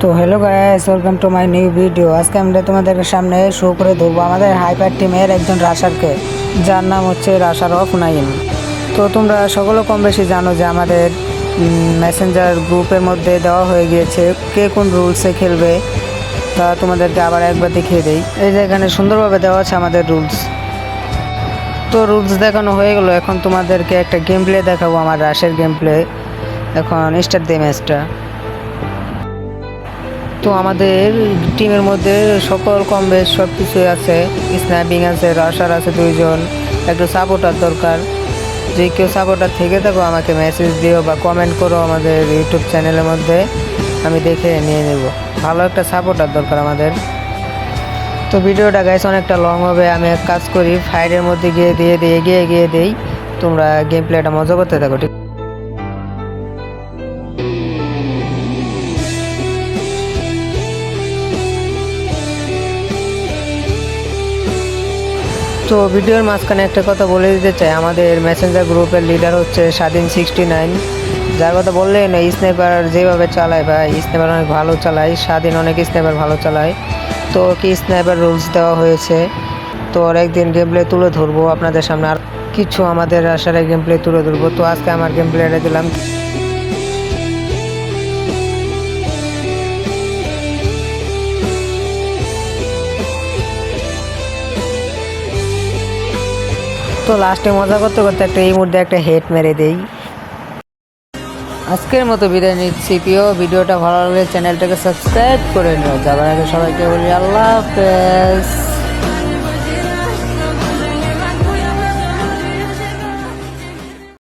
তো hello guys, welcome to my new video. আজকে আমরা তোমাদের সামনে শো করে ধরবো আমাদের হাইপার টিমের একজন রাশারকে, যার নাম হচ্ছে রাশার অফ নাইম। তো তোমরা সকলে কম বেশি জানো যে আমাদের মেসেঞ্জার গ্রুপের মধ্যে দেওয়া হয়ে গিয়েছে কে কোন রুলসে খেলবে। তা তোমাদেরকে আবার একবার দেখিয়ে দেই। এই যে এখানে সুন্দরভাবে দেওয়া আছে আমাদের রুলস। তো রুলস দেখানো হয়ে গেল, এখন তোমাদেরকে একটা গেম প্লে দেখাবো, আমার রাশের গেম প্লে। এখন স্টার্ট দিয়ে ম্যাচটা। তো আমাদের টিমের মধ্যে সকল কম বেশ সব কিছুই আছে, স্ন্যাপিং আছে, রাশার আছে দুইজন, একটু সাপোর্টার দরকার। যে কেউ সাপোর্টার থেকে থাকো আমাকে মেসেজ দিও বা কমেন্ট করো আমাদের ইউটিউব চ্যানেলের মধ্যে, আমি দেখে নিয়ে নেব। ভালো একটা সাপোর্টার দরকার আমাদের। তো ভিডিওটা গাইস অনেকটা লং হবে, আমি এক কাজ করি ফাইলের মধ্যে গিয়ে দিই, তোমরা গেম প্লেটা মজা করতে থাকো, ঠিক। তো ভিডিওর মাঝখানে একটা কথা বলে দিতে চাই, আমাদের মেসেঞ্জার গ্রুপের লিডার হচ্ছে স্বাধীন 69। যার কথা বললেই না, স্নাইপার যেভাবে চালায় ভাই, স্নাইপার অনেক ভালো চালায়, স্বাধীন অনেক স্নাইপার ভালো চালায়। তো কি স্নাইপার রুলস দেওয়া হয়েছে, তো ওর একদিন গেম প্লে তুলে ধরবো আপনাদের সামনে, আর কিছু আমাদের আসার গেম প্লে তুলে ধরবো। তো আজকে আমার গেম প্লেটা দিলাম। তো লাস্টে মজা করতে করতে একটা এই মুহূর্তে একটা হেড মেরে দেই। আজকের মতো বিদায় নিচ্ছি। প্রিয় ভিডিওটা ভালো লাগলে চ্যানেলটাকে সাবস্ক্রাইব করে নিও। যাবার আগে সবাইকে বলি আল্লাহ হাফেজ।